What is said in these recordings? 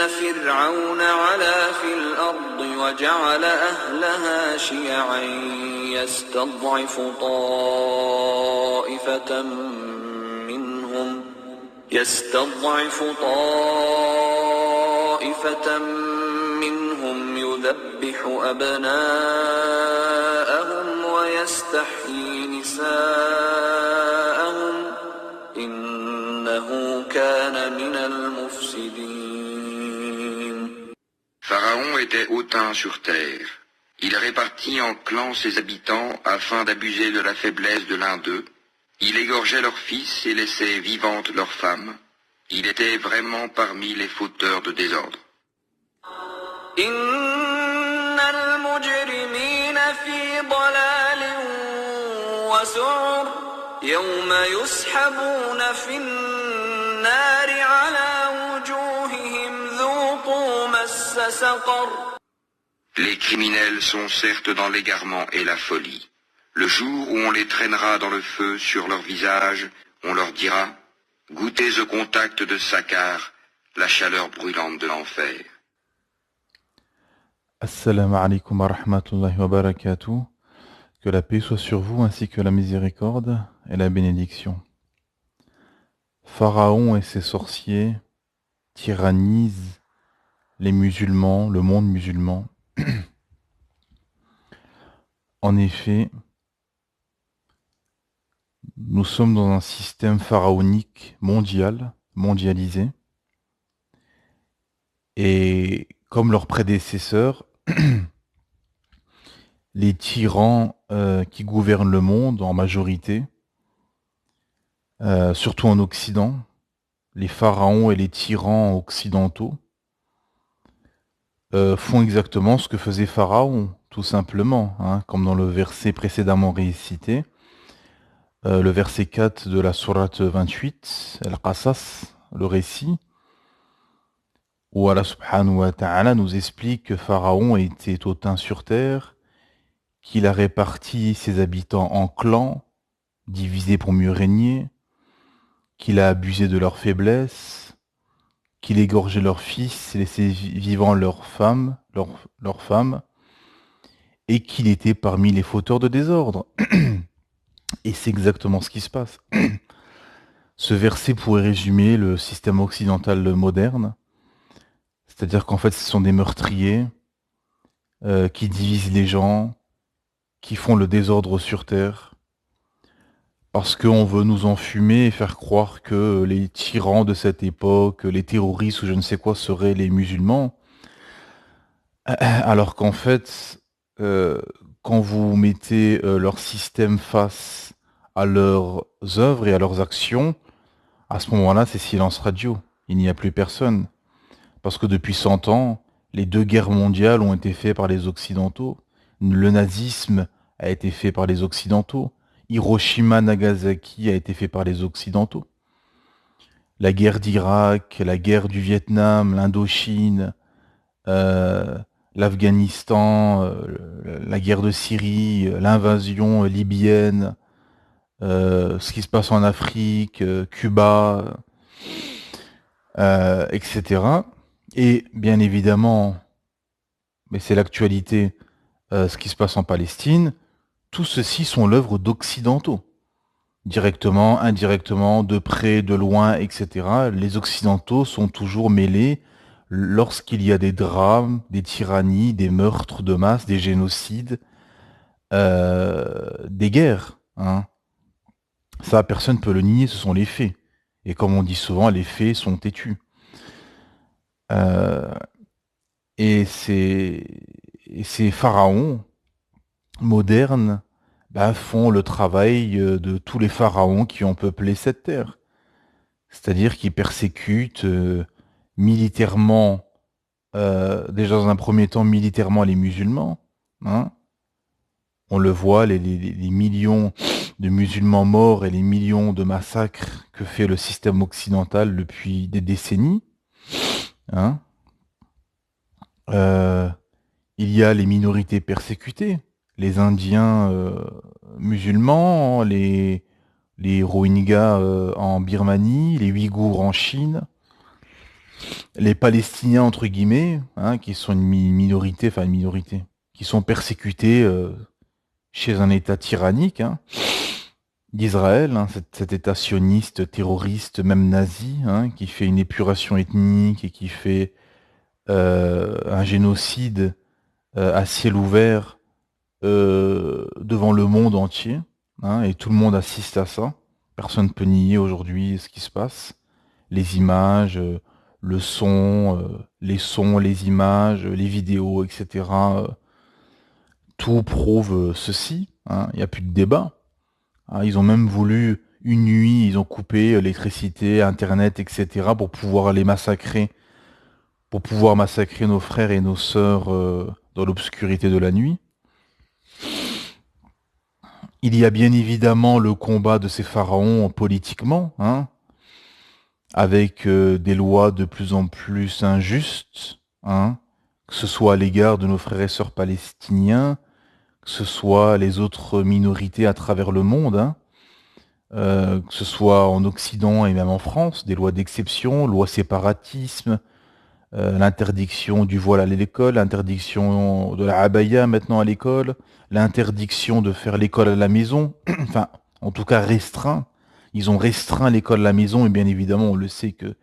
فرعون علا في الأرض وجعل أهلها شيعا يستضعف طائفة منهم يذبح أبناءهم ويستحيي نساءهم إنه كان من المفسدين. Pharaon était hautain sur terre. Il répartit en clans ses habitants afin d'abuser de la faiblesse de l'un d'eux. Il égorgeait leurs fils et laissait vivantes leurs femmes. Il était vraiment parmi les fauteurs de désordre. إن المجرمين في ضلال وسعر يوم يسحبون في النار على وجوههم ذوقوا مس سقر. Les criminels sont certes dans l'égarement et la folie. Le jour où on les traînera dans le feu sur leur visage, on leur dira « Goûtez au contact de Sakar, la chaleur brûlante de l'enfer. » Assalamu alaikum wa rahmatullahi wa barakatuh. Que la paix soit sur vous ainsi que la miséricorde et la bénédiction. Pharaon et ses sorciers tyrannisent les musulmans, le monde musulman. En effet, nous sommes dans un système pharaonique mondialisé. Et comme leurs prédécesseurs, les tyrans qui gouvernent le monde en majorité, surtout en Occident, les pharaons et les tyrans occidentaux, font exactement ce que faisait Pharaon, tout simplement, comme dans le verset précédemment récité, le verset 4 de la sourate 28, Al-Qasas, le récit, où Allah subhanahu wa ta'ala nous explique que Pharaon était hautain sur terre, qu'il a réparti ses habitants en clans, divisés pour mieux régner, qu'il a abusé de leur faiblesse, qu'il égorgeait leurs fils et laissait vivants leurs femmes, et qu'il était parmi les fauteurs de désordre. Et c'est exactement ce qui se passe. Ce verset pourrait résumer le système occidental moderne, c'est-à-dire qu'en fait ce sont des meurtriers qui divisent les gens, qui font le désordre sur terre, parce qu'on veut nous enfumer et faire croire que les tyrans de cette époque, les terroristes ou je ne sais quoi seraient les musulmans, alors qu'en fait, quand vous mettez leur système face à leurs œuvres et à leurs actions, à ce moment-là, c'est silence radio. Il n'y a plus personne. Parce que depuis 100 ans, les 2 guerres mondiales ont été faites par les Occidentaux. Le nazisme a été fait par les Occidentaux. Hiroshima, Nagasaki a été fait par les Occidentaux. La guerre d'Irak, la guerre du Vietnam, l'Indochine, l'Afghanistan, la guerre de Syrie, l'invasion libyenne, ce qui se passe en Afrique, Cuba, etc. Et bien évidemment, mais c'est l'actualité, ce qui se passe en Palestine, tout ceci sont l'œuvre d'occidentaux. Directement, indirectement, de près, de loin, etc. Les occidentaux sont toujours mêlés lorsqu'il y a des drames, des tyrannies, des meurtres de masse, des génocides, des guerres. Ça, personne ne peut le nier, ce sont les faits. Et comme on dit souvent, les faits sont têtus. Et ces pharaons modernes font le travail de tous les pharaons qui ont peuplé cette terre. C'est-à-dire qu'ils persécutent militairement, déjà dans un premier temps militairement les musulmans. On le voit, les millions de musulmans morts et les millions de massacres que fait le système occidental depuis des décennies. Il y a les minorités persécutées, les Indiens musulmans, les Rohingyas en Birmanie, les Ouïghours en Chine, les Palestiniens, entre guillemets, hein, qui sont une minorité, qui sont persécutés chez un État tyrannique, hein, d'Israël, hein, cet État sioniste, terroriste, même nazi, hein, qui fait une épuration ethnique et qui fait un génocide à ciel ouvert devant le monde entier, hein, et tout le monde assiste à ça. Personne ne peut nier aujourd'hui ce qui se passe. Les images, le son, les sons, les images, les vidéos, etc. Tout prouve ceci, hein. Il n'y a plus de débat, hein. Ils ont même voulu une nuit, ils ont coupé l'électricité, Internet, etc. pour pouvoir les massacrer, pour pouvoir massacrer nos frères et nos sœurs dans l'obscurité de la nuit. Il y a bien évidemment le combat de ces pharaons politiquement, hein, avec des lois de plus en plus injustes, hein, que ce soit à l'égard de nos frères et sœurs palestiniens, que ce soit les autres minorités à travers le monde, hein, que ce soit en Occident et même en France, des lois d'exception, loi séparatisme, l'interdiction du voile à l'école, l'interdiction de la abaya maintenant à l'école, l'interdiction de faire l'école à la maison, enfin, en tout cas restreint. Ils ont restreint l'école à la maison et bien évidemment, on le sait que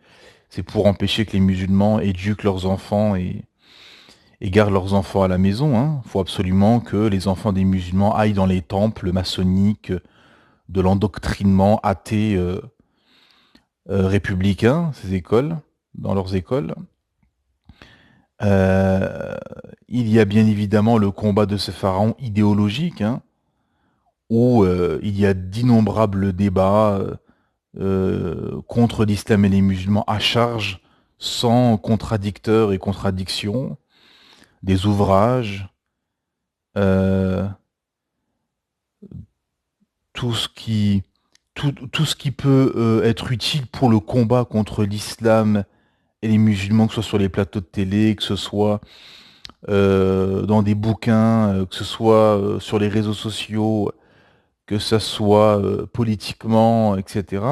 c'est pour empêcher que les musulmans éduquent leurs enfants et gardent leurs enfants à la maison, hein. Il faut absolument que les enfants des musulmans aillent dans les temples maçonniques de l'endoctrinement athée républicain, ces écoles, dans leurs écoles. Il y a bien évidemment le combat de ce pharaon idéologique, hein, où il y a d'innombrables débats contre l'islam et les musulmans à charge, sans contradicteurs et contradictions, des ouvrages, euh, tout ce qui, tout ce qui peut être utile pour le combat contre l'islam et les musulmans, que ce soit sur les plateaux de télé, que ce soit dans des bouquins, que ce soit sur les réseaux sociaux, que ce soit politiquement, etc.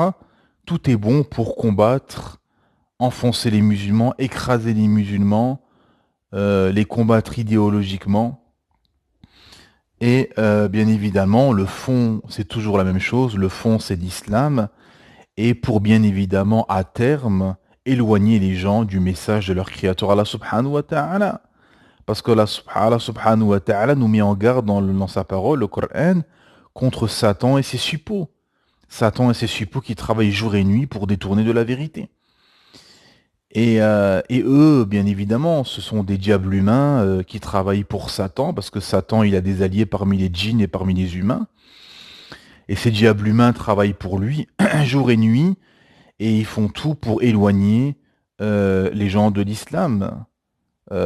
Tout est bon pour combattre, enfoncer les musulmans, écraser les musulmans, les combattre idéologiquement. Et bien évidemment, le fond, c'est toujours la même chose. Le fond, c'est l'islam. Et pour bien évidemment, à terme, éloigner les gens du message de leur créateur Allah subhanahu wa ta'ala. Parce que Allah subhanahu wa ta'ala nous met en garde dans sa parole, le Coran, contre Satan et ses suppôts. Satan et ses suppôts qui travaillent jour et nuit pour détourner de la vérité. Et eux, bien évidemment, ce sont des diables humains qui travaillent pour Satan, parce que Satan, il a des alliés parmi les djinns et parmi les humains. Et ces diables humains travaillent pour lui jour et nuit, et ils font tout pour éloigner les gens de l'islam.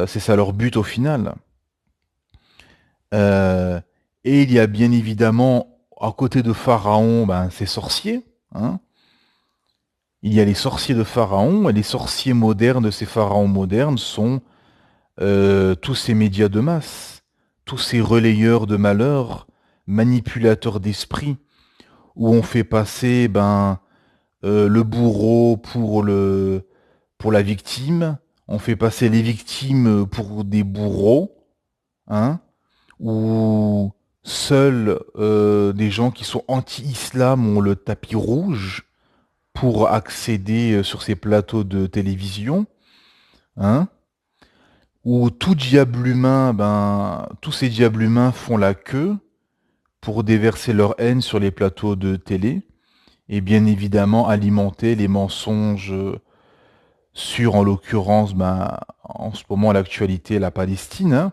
C'est ça leur but au final. Et il y a bien évidemment, à côté de Pharaon, ces sorciers, hein. Il y a les sorciers de Pharaon, et les sorciers modernes de ces pharaons modernes sont tous ces médias de masse, tous ces relayeurs de malheur, manipulateurs d'esprit, où on fait passer le bourreau pour la victime, on fait passer les victimes pour des bourreaux, hein, où seuls des gens qui sont anti-islam ont le tapis rouge pour accéder sur ces plateaux de télévision, hein, où tout diable humain, tous ces diables humains font la queue pour déverser leur haine sur les plateaux de télé, et bien évidemment alimenter les mensonges sur, en l'occurrence, en ce moment, l'actualité, la Palestine, hein.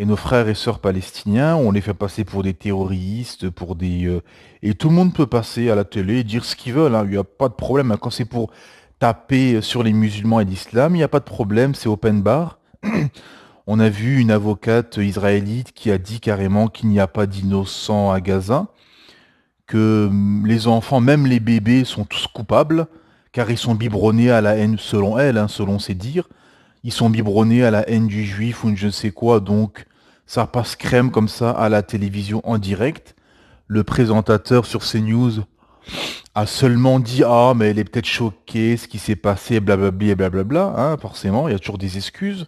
Et nos frères et sœurs palestiniens, on les fait passer pour des terroristes, pour des... et tout le monde peut passer à la télé et dire ce qu'ils veulent, hein. Il n'y a pas de problème, hein. Quand c'est pour taper sur les musulmans et l'islam, il n'y a pas de problème, c'est open bar. On a vu une avocate israélite qui a dit carrément qu'il n'y a pas d'innocents à Gaza, que les enfants, même les bébés, sont tous coupables, car ils sont biberonnés à la haine, selon elle, hein, selon ses dires. Ils sont biberonnés à la haine du juif ou je ne sais quoi, donc ça passe crème comme ça à la télévision en direct. Le présentateur sur CNews a seulement dit ah mais elle est peut-être choquée, ce qui s'est passé, blablabla, et blablabla, hein, forcément, il y a toujours des excuses.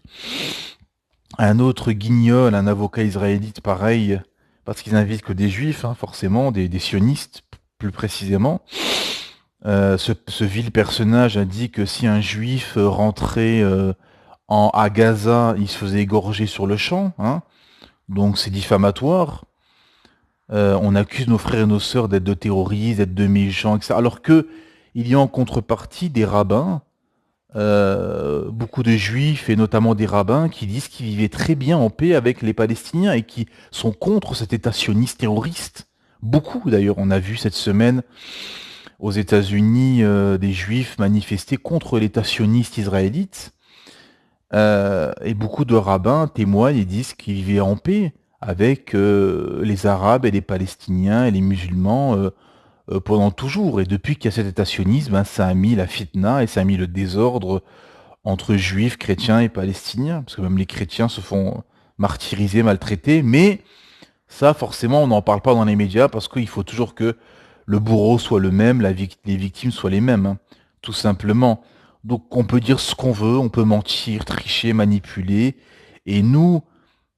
Un autre guignol, un avocat israélite pareil, parce qu'ils invitent que des juifs, hein, forcément, des sionistes plus précisément. Ce vil personnage a dit que si un juif rentrait à Gaza, il se faisait égorger sur le champ, hein, donc c'est diffamatoire. On accuse nos frères et nos sœurs d'être de terroristes, d'être de méchants, etc. Alors que il y a en contrepartie des rabbins, beaucoup de juifs et notamment des rabbins qui disent qu'ils vivaient très bien en paix avec les Palestiniens et qui sont contre cet État sioniste terroriste. Beaucoup d'ailleurs, on a vu cette semaine aux États-Unis des juifs manifester contre l'État sioniste israélite. Et beaucoup de rabbins témoignent et disent qu'ils vivaient en paix avec les Arabes et les Palestiniens et les musulmans pendant toujours. Et depuis qu'il y a cet État sioniste, ben, ça a mis la fitna et ça a mis le désordre entre juifs, chrétiens et palestiniens. Parce que même les chrétiens se font martyriser, maltraiter. Mais ça, forcément, on n'en parle pas dans les médias parce qu'il faut toujours que le bourreau soit le même, les victimes soient les mêmes, hein, tout simplement. Donc on peut dire ce qu'on veut, on peut mentir, tricher, manipuler. Et nous,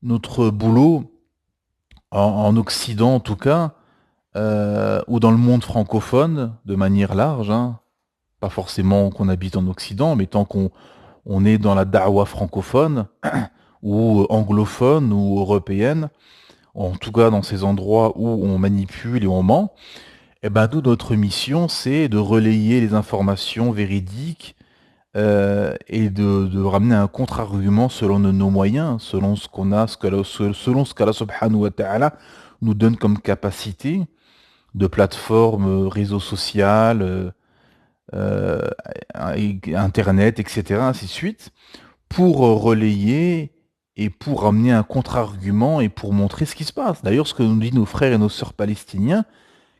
notre boulot, en Occident en tout cas, ou dans le monde francophone, de manière large, hein, pas forcément qu'on habite en Occident, mais tant qu'on est dans la da'wa francophone, ou anglophone, ou européenne, en tout cas dans ces endroits où on manipule et on ment, eh ben, nous, notre mission, c'est de relayer les informations véridiques et de ramener un contre-argument selon nos moyens, selon ce qu'on a, selon ce qu'Allah subhanahu wa ta'ala nous donne comme capacité de plateforme, réseau social, euh, Internet, etc., ainsi de suite, pour relayer et pour ramener un contre-argument et pour montrer ce qui se passe. D'ailleurs, ce que nous disent nos frères et nos sœurs palestiniens,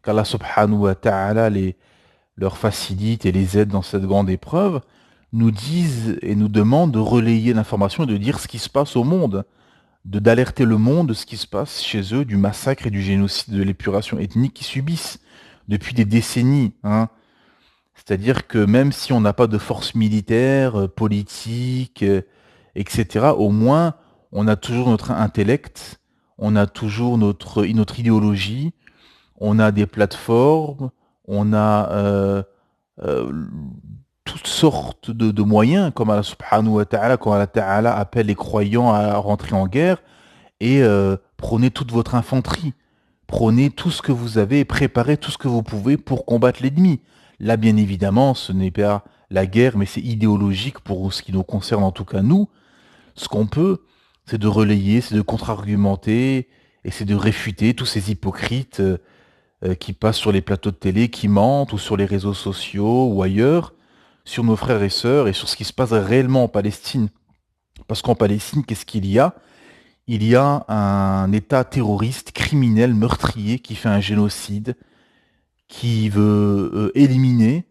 qu'Allah subhanahu wa ta'ala leur facilite et les aide dans cette grande épreuve, nous disent et nous demandent de relayer l'information et de dire ce qui se passe au monde, d'alerter le monde de ce qui se passe chez eux, du massacre et du génocide, de l'épuration ethnique qu'ils subissent depuis des décennies, hein. C'est-à-dire que même si on n'a pas de force militaire, politique, etc., au moins on a toujours notre intellect, on a toujours notre idéologie, on a des plateformes, on a toutes sortes de moyens, comme Allah subhanahu wa ta'ala, quand Allah ta'ala appelle les croyants à rentrer en guerre, et prenez toute votre infanterie, prenez tout ce que vous avez et préparez tout ce que vous pouvez pour combattre l'ennemi. Là, bien évidemment, ce n'est pas la guerre, mais c'est idéologique pour ce qui nous concerne, en tout cas nous. Ce qu'on peut, c'est de relayer, c'est de contre-argumenter, et c'est de réfuter tous ces hypocrites qui passent sur les plateaux de télé, qui mentent, ou sur les réseaux sociaux, ou ailleurs, sur nos frères et sœurs, et sur ce qui se passe réellement en Palestine. Parce qu'en Palestine, qu'est-ce qu'il y a? Il y a un État terroriste, criminel, meurtrier, qui fait un génocide, qui veut éliminer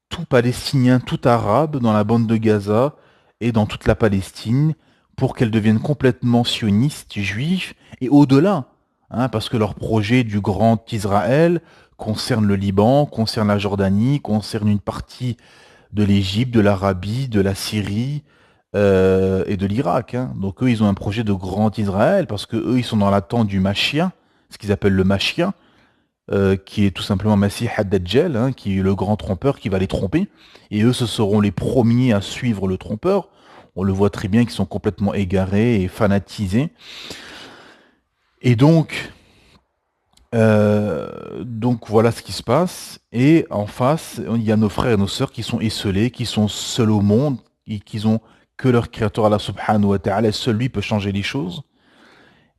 tout Palestinien, tout Arabe dans la bande de Gaza et dans toute la Palestine, pour qu'elle devienne complètement sioniste, juif, et au-delà, hein, parce que leur projet du grand Israël concerne le Liban, concerne la Jordanie, concerne une partie de l'Égypte, de l'Arabie, de la Syrie et de l'Irak, hein. Donc eux, ils ont un projet de grand Israël, parce que eux, ils sont dans l'attente du Mashiach, ce qu'ils appellent le Mashiach, qui est tout simplement Masih ad-Dajjal, hein, qui est le grand trompeur qui va les tromper. Et eux, ce seront les premiers à suivre le trompeur. On le voit très bien qu'ils sont complètement égarés et fanatisés. Et donc voilà ce qui se passe. Et en face, il y a nos frères et nos sœurs qui sont esselés, qui sont seuls au monde, et qui ont que leur créateur Allah subhanahu wa ta'ala, seul lui peut changer les choses,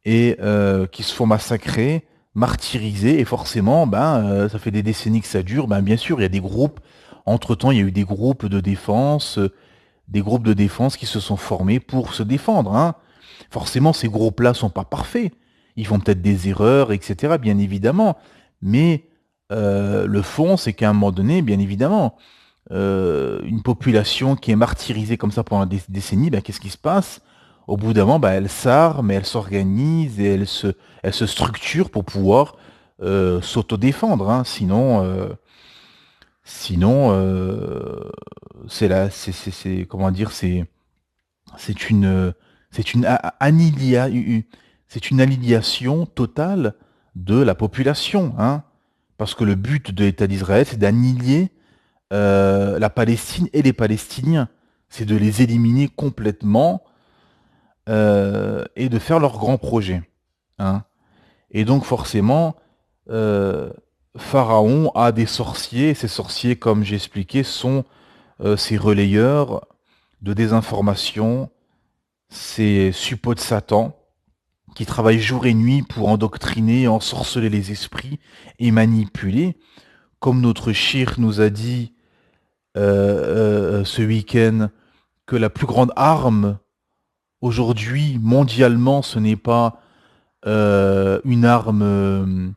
et qui se font massacrer, martyrisés, et forcément, ça fait des décennies que ça dure. Bien sûr, il y a des groupes, entre-temps, il y a eu des groupes de défense, qui se sont formés pour se défendre, hein. Forcément, ces groupes-là sont pas parfaits. Ils font peut-être des erreurs, etc., bien évidemment. Mais le fond, c'est qu'à un moment donné, bien évidemment, une population qui est martyrisée comme ça pendant des décennies, qu'est-ce qui se passe? Au bout d'un moment, elle s'arme, elle s'organise et elle se structure pour pouvoir s'autodéfendre, hein. Sinon, Sinon, comment dire, c'est une, c'est une c'est une annihilation totale de la population, hein. Parce que le but de l'État d'Israël, c'est d'annihiler la Palestine et les Palestiniens. C'est de les éliminer complètement et de faire leur grand projet, hein. Et donc forcément, euh, Pharaon a des sorciers. Et ces sorciers, comme j'ai expliqué, sont ces relayeurs de désinformation, ces suppôts de Satan qui travaillent jour et nuit pour endoctriner, ensorceler les esprits et manipuler. Comme notre shir nous a dit ce week-end, que la plus grande arme aujourd'hui, mondialement, ce n'est pas une arme,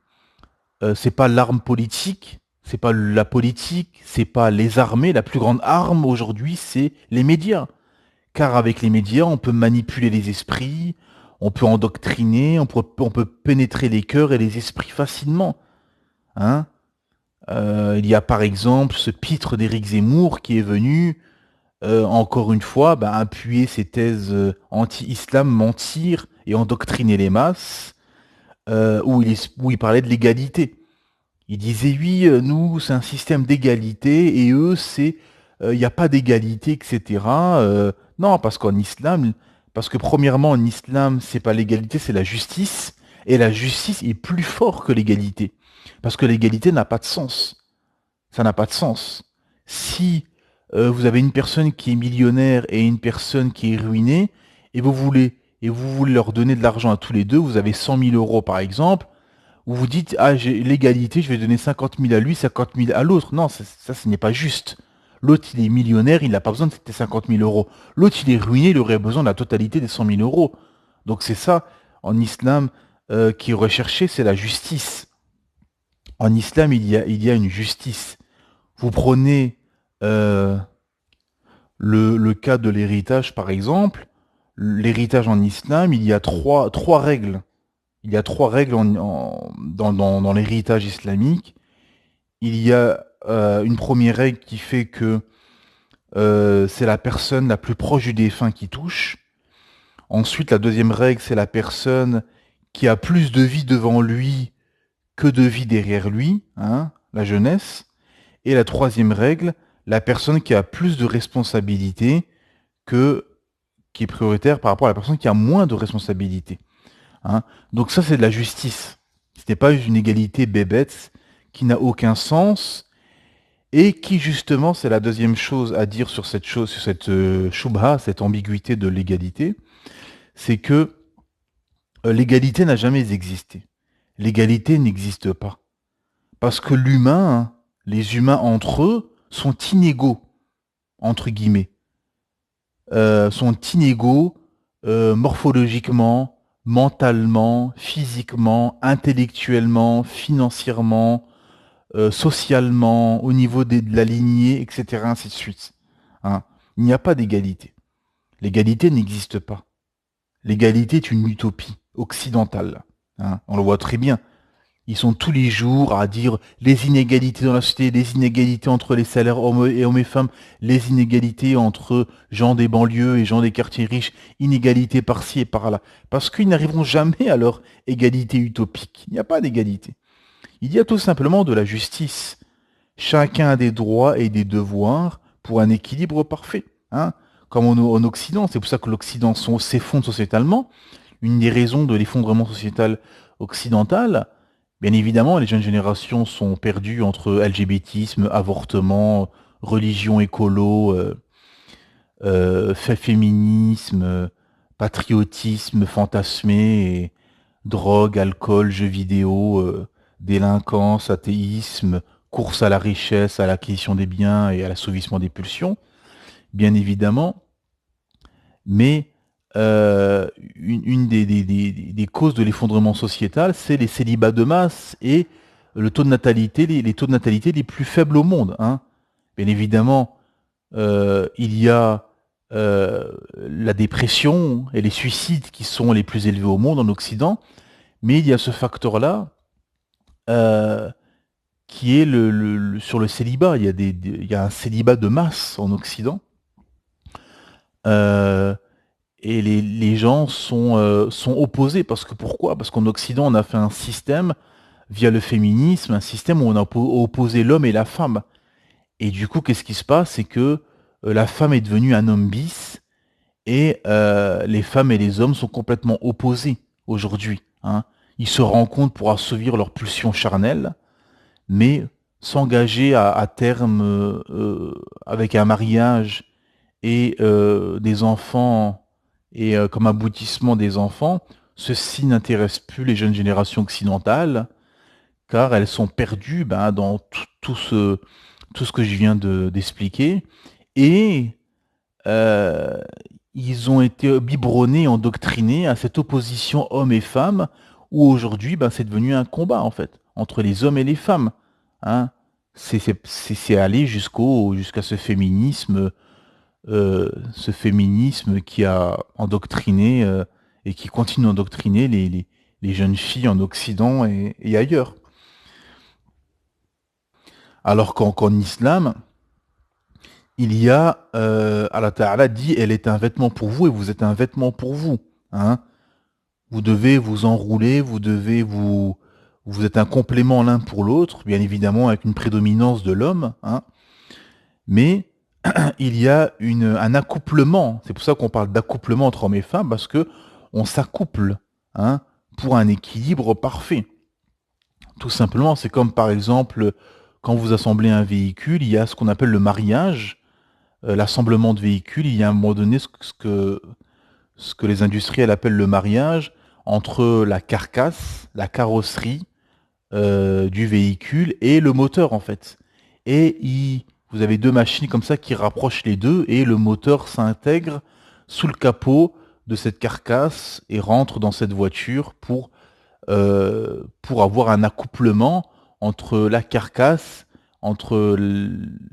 c'est pas l'arme politique, c'est pas la politique, c'est pas les armées. La plus grande arme aujourd'hui, c'est les médias. Car avec les médias, on peut manipuler les esprits, on peut endoctriner, on peut pénétrer les cœurs et les esprits facilement, hein. Il y a par exemple ce pitre d'Éric Zemmour qui est venu, encore une fois, appuyer ses thèses anti-islam, mentir et endoctriner les masses, où il parlait de l'égalité. Il disait oui, nous, c'est un système d'égalité, et eux, c'est il n'y a pas d'égalité, etc. Non, parce qu'en islam, parce que premièrement, en islam, c'est pas l'égalité, c'est la justice, et la justice est plus fort que l'égalité. Parce que l'égalité n'a pas de sens. Ça n'a pas de sens. Si vous avez une personne qui est millionnaire et une personne qui est ruinée, et vous voulez leur donner de l'argent à tous les deux, vous avez 100 000 euros par exemple, où vous dites, ah, j'ai l'égalité, je vais donner 50 000 à lui, 50 000 à l'autre. Non, ça, ce n'est pas juste. L'autre, il est millionnaire, il n'a pas besoin de tes 50 000 euros. L'autre, il est ruiné, il aurait besoin de la totalité des 100 000 euros. Donc c'est ça, en islam, qui est recherché, c'est la justice. En islam, il y a une justice. Vous prenez le cas de l'héritage, par exemple. L'héritage en islam, il y a trois règles. Il y a trois règles dans l'héritage islamique. Il y a une première règle qui fait que c'est la personne la plus proche du défunt qui touche. Ensuite, la deuxième règle, c'est la personne qui a plus de vie devant lui que de vie derrière lui, hein, la jeunesse. Et la troisième règle, la personne qui a plus de responsabilités qui est prioritaire par rapport à la personne qui a moins de responsabilités, hein. Donc ça, c'est de la justice. Ce n'est pas une égalité bébête qui n'a aucun sens et qui, justement, c'est la deuxième chose à dire sur cette chose, sur cette shubha, cette ambiguïté de l'égalité, c'est que l'égalité n'a jamais existé. L'égalité n'existe pas. Parce que l'humain, les humains entre eux, sont inégaux, entre guillemets. Sont inégaux morphologiquement, mentalement, physiquement, intellectuellement, financièrement, socialement, au niveau de la lignée, etc., ainsi de suite, hein. Il n'y a pas d'égalité. L'égalité n'existe pas. L'égalité est une utopie occidentale, hein. On le voit très bien. Ils sont tous les jours à dire les inégalités dans la société, les inégalités entre les salaires hommes et femmes, les inégalités entre gens des banlieues et gens des quartiers riches, inégalités par-ci et par-là. Parce qu'ils n'arriveront jamais à leur égalité utopique. Il n'y a pas d'égalité. Il y a tout simplement de la justice. Chacun a des droits et des devoirs pour un équilibre parfait, hein. Comme en Occident, c'est pour ça que l'Occident s'effondre sociétalement. Une des raisons de l'effondrement sociétal occidental, bien évidemment, les jeunes générations sont perdues entre LGBTisme, avortement, religion écolo, féminisme, patriotisme fantasmé, et drogue, alcool, jeux vidéo, délinquance, athéisme, course à la richesse, à l'acquisition des biens et à l'assouvissement des pulsions, bien évidemment. Mais une des causes de l'effondrement sociétal, c'est les célibats de masse et le taux de natalité, les taux de natalité les plus faibles au monde, hein. Bien évidemment, il y a la dépression et les suicides qui sont les plus élevés au monde en Occident, mais il y a ce facteur-là qui est sur le célibat. Il y a un célibat de masse en Occident. Euh, et les gens sont opposés. Parce que pourquoi? Parce qu'en Occident, on a fait un système, via le féminisme, un système où on a opposé l'homme et la femme. Et du coup, qu'est-ce qui se passe? C'est que la femme est devenue un homme bis, et les femmes et les hommes sont complètement opposés aujourd'hui, hein. Ils se rencontrent pour assouvir leurs pulsions charnelles, mais s'engager à terme avec un mariage et des enfants, et comme aboutissement des enfants, ceci n'intéresse plus les jeunes générations occidentales, car elles sont perdues dans tout ce que je viens d'expliquer, et euh, ils ont été biberonnés, endoctrinés à cette opposition hommes et femmes, où aujourd'hui, c'est devenu un combat, en fait, entre les hommes et les femmes, hein. C'est allé jusqu'à ce féminisme qui a endoctriné et qui continue d'endoctriner les jeunes filles en Occident et ailleurs. Alors qu'en islam, il y a, Allah Ta'ala dit, elle est un vêtement pour vous et vous êtes un vêtement pour vous, hein. Vous devez vous enrouler, vous êtes un complément l'un pour l'autre, bien évidemment avec une prédominance de l'homme, hein. Mais il y a un accouplement. C'est pour ça qu'on parle d'accouplement entre hommes et femmes, parce que on s'accouple, hein, pour un équilibre parfait. Tout simplement, c'est comme par exemple quand vous assemblez un véhicule, il y a ce qu'on appelle le mariage, l'assemblement de véhicules. Il y a à un moment donné ce que les industriels appellent le mariage entre la carcasse, la carrosserie du véhicule et le moteur en fait. Vous avez deux machines comme ça qui rapprochent les deux, et le moteur s'intègre sous le capot de cette carcasse et rentre dans cette voiture pour avoir un accouplement entre la carcasse, entre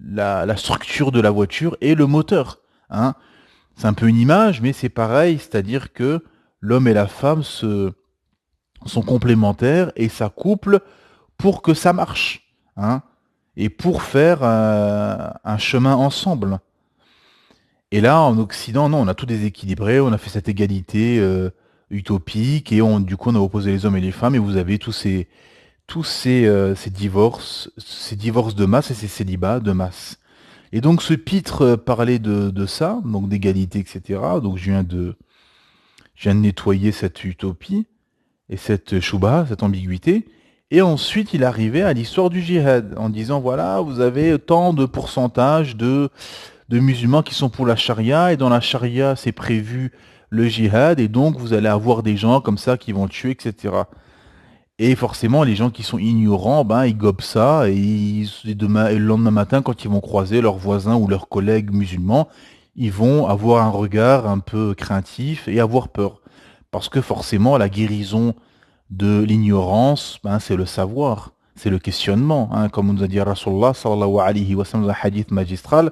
la structure de la voiture et le moteur, hein. C'est un peu une image, mais c'est pareil, c'est-à-dire que l'homme et la femme sont complémentaires et s'accouplent pour que ça marche, hein, et pour faire un chemin ensemble. Et là, en Occident, non, on a tout déséquilibré, on a fait cette égalité utopique, et du coup, on a opposé les hommes et les femmes, et vous avez ces divorces de masse et ces célibats de masse. Et donc, ce pitre parlait de ça, donc d'égalité, etc. Donc, je viens de nettoyer cette utopie et cette chouba, cette ambiguïté. Et ensuite, il arrivait à l'histoire du djihad, en disant, voilà, vous avez tant de pourcentage de musulmans qui sont pour la charia, et dans la charia, c'est prévu le djihad, et donc vous allez avoir des gens comme ça qui vont tuer, etc. Et forcément, les gens qui sont ignorants, ils gobent ça, et le lendemain matin, quand ils vont croiser leurs voisins ou leurs collègues musulmans, ils vont avoir un regard un peu craintif et avoir peur. Parce que forcément, la guérison de l'ignorance, c'est le savoir, c'est le questionnement, hein. Comme nous a dit Rasulullah sallallahu alayhi wa sallam dans un hadith magistral,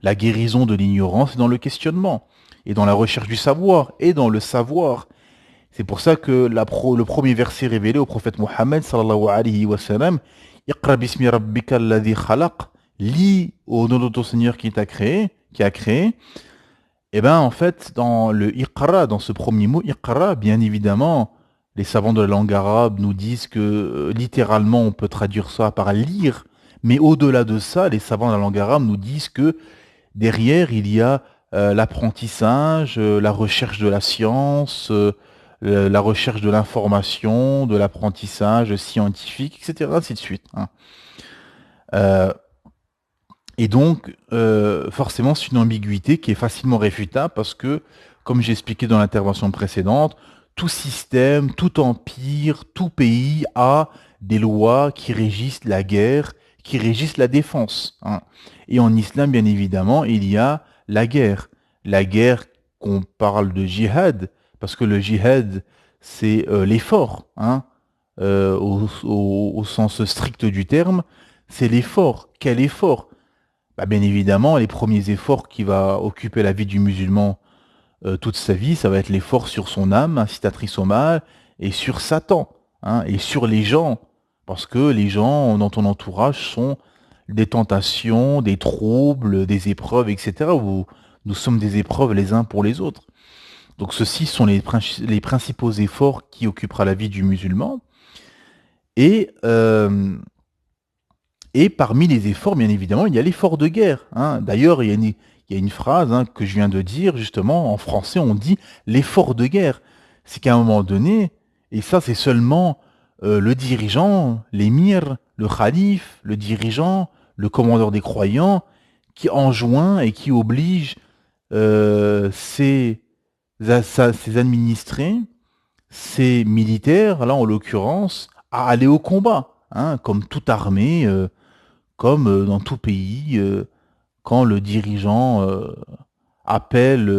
la guérison de l'ignorance est dans le questionnement, et dans la recherche du savoir, et dans le savoir. C'est pour ça que le premier verset révélé au prophète Mohammed sallallahu alayhi wa sallam, Iqra bismi rabbika alladhi khalaq, lis au nom de ton Seigneur qui a créé. Et en fait, dans le Iqra, dans ce premier mot Iqra, bien évidemment, les savants de la langue arabe nous disent que littéralement on peut traduire ça par lire, mais au-delà de ça, les savants de la langue arabe nous disent que derrière il y a l'apprentissage, la recherche de la science, la recherche de l'information, de l'apprentissage scientifique, etc., ainsi de suite, hein. Et donc, forcément, c'est une ambiguïté qui est facilement réfutable parce que, comme j'ai expliqué dans l'intervention précédente, tout système, tout empire, tout pays a des lois qui régissent la guerre, qui régissent la défense, hein. Et en islam, bien évidemment, il y a la guerre. La guerre qu'on parle de djihad, parce que le djihad, c'est l'effort, hein, au sens strict du terme, c'est l'effort. Quel effort? Bien évidemment, les premiers efforts qui va occuper la vie du musulman toute sa vie, ça va être l'effort sur son âme, incitatrice au mal, et sur Satan, hein, et sur les gens Parce que les gens dans ton entourage sont des tentations, des troubles, des épreuves, etc. Où nous sommes des épreuves les uns pour les autres. Donc ceux-ci sont les principaux efforts qui occupera la vie du musulman. Et, euh, et parmi les efforts, bien évidemment, il y a l'effort de guerre, hein. D'ailleurs, il y a une phrase, hein, que je viens de dire, justement, en français, on dit l'effort de guerre. C'est qu'à un moment donné, et ça c'est seulement le dirigeant, l'émir, le calife, le dirigeant, le commandeur des croyants, qui enjoint et qui oblige ses administrés, ses militaires, là en l'occurrence, à aller au combat, hein, comme toute armée, comme dans tout pays, quand le dirigeant appelle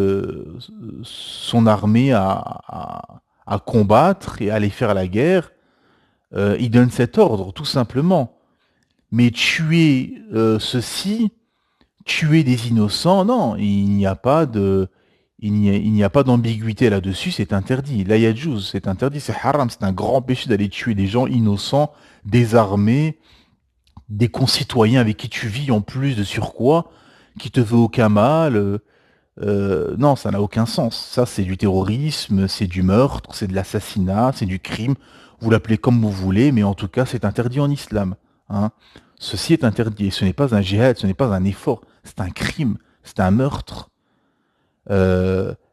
son armée à combattre et à aller faire la guerre, il donne cet ordre, tout simplement. Mais tuer ceci, tuer des innocents, non, il n'y a pas d'ambiguïté là-dessus, c'est interdit. La yajouz, c'est interdit, c'est haram, c'est un grand péché d'aller tuer des gens innocents, désarmés, des concitoyens avec qui tu vis en plus de surcroît, qui te veut aucun mal. Non, ça n'a aucun sens. Ça, c'est du terrorisme, c'est du meurtre, c'est de l'assassinat, c'est du crime. Vous l'appelez comme vous voulez, mais en tout cas, c'est interdit en islam, hein. Ceci est interdit. Ce n'est pas un djihad, ce n'est pas un effort. C'est un crime, c'est un meurtre.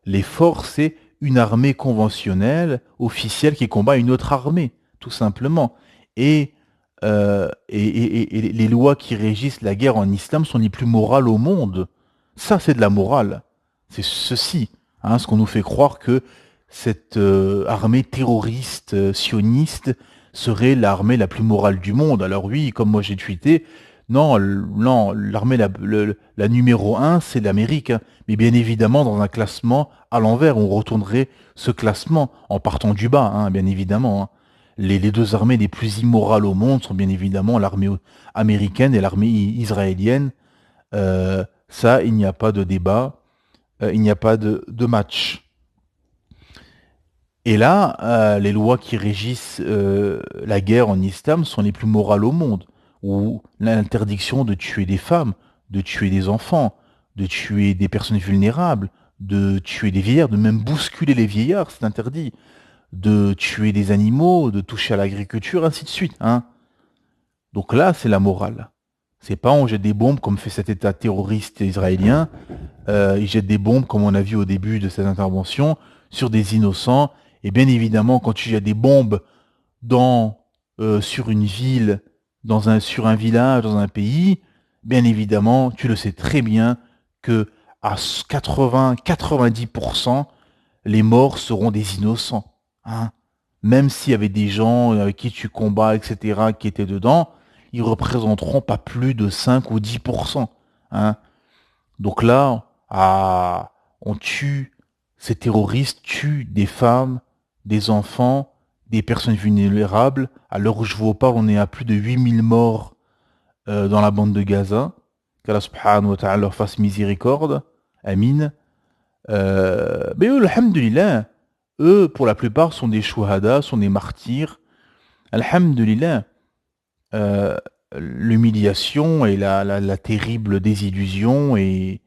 L'effort, c'est une armée conventionnelle, officielle, qui combat une autre armée, tout simplement. Et les lois qui régissent la guerre en islam sont les plus morales au monde. Ça, c'est de la morale. C'est ceci, hein, ce qu'on nous fait croire que cette armée terroriste sioniste serait l'armée la plus morale du monde. Alors oui, comme moi j'ai tweeté, non, non, l'armée la numéro un, c'est l'Amérique, hein. Mais bien évidemment, dans un classement à l'envers, on retournerait ce classement en partant du bas, hein, bien évidemment, hein. Les deux armées les plus immorales au monde sont bien évidemment l'armée américaine et l'armée israélienne. Ça, il n'y a pas de débat, il n'y a pas de match. Et là, les lois qui régissent la guerre en islam sont les plus morales au monde, où l'interdiction de tuer des femmes, de tuer des enfants, de tuer des personnes vulnérables, de tuer des vieillards, de même bousculer les vieillards, c'est interdit, de tuer des animaux, de toucher à l'agriculture, ainsi de suite, hein. Donc là, c'est la morale. C'est pas on jette des bombes comme fait cet État terroriste israélien. Ils jettent des bombes, comme on a vu au début de cette intervention, sur des innocents. Et bien évidemment, quand tu jettes des bombes sur une ville, sur un village, dans un pays, bien évidemment, tu le sais très bien que à 80-90%, les morts seront des innocents, hein. Même s'il y avait des gens avec qui tu combats, etc., qui étaient dedans, ils représenteront pas plus de 5 ou 10%, hein. Donc là, ces terroristes tuent des femmes, des enfants, des personnes vulnérables. À l'heure où je vous parle, on est à plus de 8000 morts dans la bande de Gaza. Qu'Allah subhanahu wa ta'ala leur fasse miséricorde. Amin. Mais eux, alhamdulillah, eux, pour la plupart, sont des shuhada, sont des martyrs. Alhamdulillah, l'humiliation et la terrible désillusion et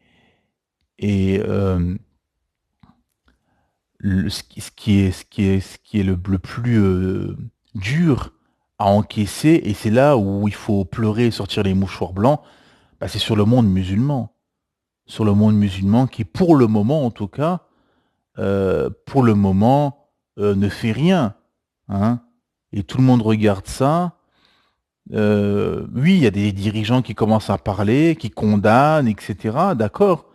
ce qui est le plus dur à encaisser, et c'est là où il faut pleurer et sortir les mouchoirs blancs, bah, c'est sur le monde musulman. Sur le monde musulman qui, pour le moment en tout cas, ne fait rien, hein. Et tout le monde regarde ça. Oui, il y a des dirigeants qui commencent à parler, qui condamnent, etc. D'accord.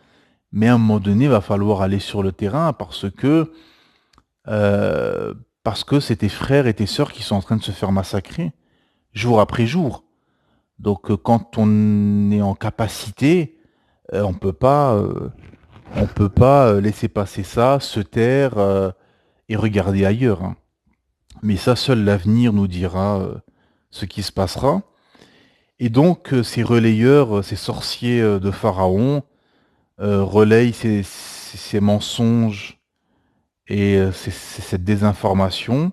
Mais à un moment donné, il va falloir aller sur le terrain parce que c'est tes frères et tes sœurs qui sont en train de se faire massacrer jour après jour. Donc quand on est en capacité, on peut pas laisser passer ça, se taire et regarder ailleurs, hein. Mais ça, seul l'avenir nous dira ce qui se passera. Et donc ces relayeurs, ces sorciers de Pharaon, relayent ces mensonges et cette désinformation,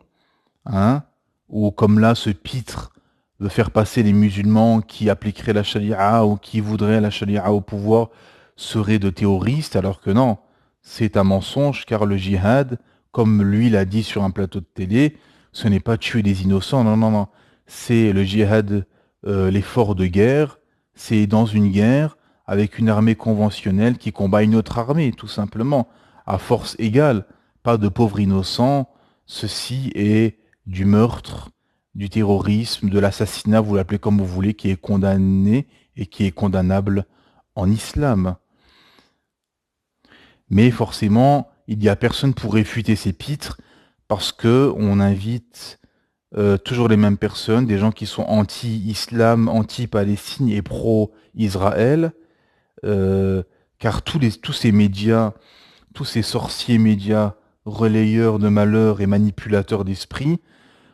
hein, ou comme là ce pitre de faire passer les musulmans qui appliqueraient la charia ou qui voudraient la charia au pouvoir seraient de terroristes, alors que non, c'est un mensonge, car le djihad, comme lui l'a dit sur un plateau de télé, ce n'est pas tuer des innocents, non, non, non. C'est le djihad, l'effort de guerre, c'est dans une guerre avec une armée conventionnelle qui combat une autre armée, tout simplement, à force égale, pas de pauvres innocents. Ceci est du meurtre, du terrorisme, de l'assassinat, vous l'appelez comme vous voulez, qui est condamné et qui est condamnable en islam. Mais forcément, il n'y a personne pour réfuter ces pitres parce que on invite toujours les mêmes personnes, des gens qui sont anti-islam, anti-Palestine et pro-Israël, euh, car tous ces médias, tous ces sorciers médias, relayeurs de malheur et manipulateurs d'esprit,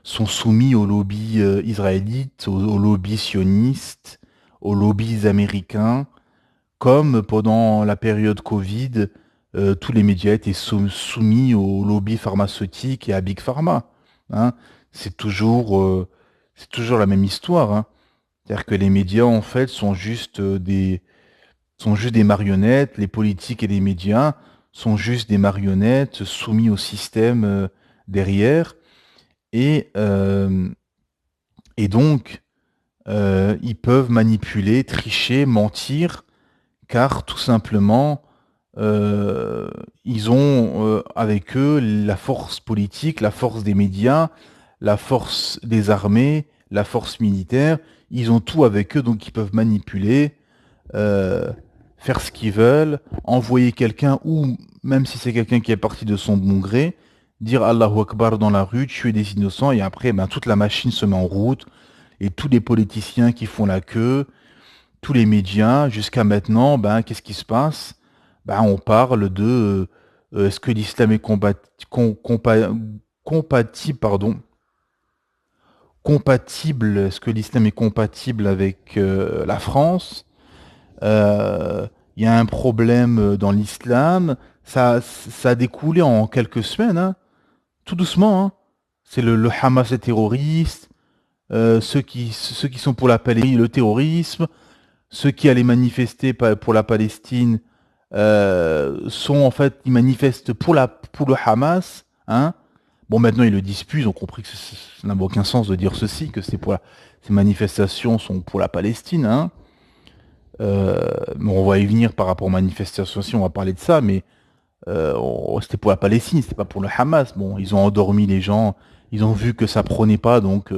sont soumis au lobby israélite, au lobby sioniste, aux lobbies américains, comme pendant la période Covid, tous les médias étaient soumis au lobby pharmaceutique et à Big Pharma. Hein. C'est toujours, euh, c'est toujours la même histoire. Hein. C'est-à-dire que les médias, en fait, sont juste des marionnettes. Les politiques et les médias sont juste des marionnettes soumis au système derrière. Et, euh, et donc, ils peuvent manipuler, tricher, mentir, car tout simplement, ils ont avec eux la force politique, la force des médias, la force des armées, la force militaire. Ils ont tout avec eux, donc ils peuvent manipuler, euh, faire ce qu'ils veulent, envoyer quelqu'un, ou même si c'est quelqu'un qui est parti de son bon gré, dire Allahu Akbar dans la rue, tuer des innocents, et après, ben, toute la machine se met en route, et tous les politiciens qui font la queue, tous les médias, jusqu'à maintenant, ben, qu'est-ce qui se passe? Ben, on parle de est-ce que l'islam est compatible, pardon, compatible, est-ce que l'islam est compatible avec la France? Il y a un problème dans l'islam. Ça a découlé en quelques semaines, hein, tout doucement. Hein. C'est le Hamas est terroriste, ceux qui sont pour la Palestine, le terrorisme, ceux qui allaient manifester pour la Palestine sont en fait, ils manifestent pour le Hamas. Hein. Bon, maintenant ils le disent plus, ils ont compris que ça n'a aucun sens de dire ceci, que ces manifestations sont pour la Palestine. Hein. Mais on va y venir par rapport aux manifestations, si on va parler de ça, mais c'était pour la Palestine, c'était pas pour le Hamas. Bon, ils ont endormi les gens, ils ont vu que ça prônait pas, donc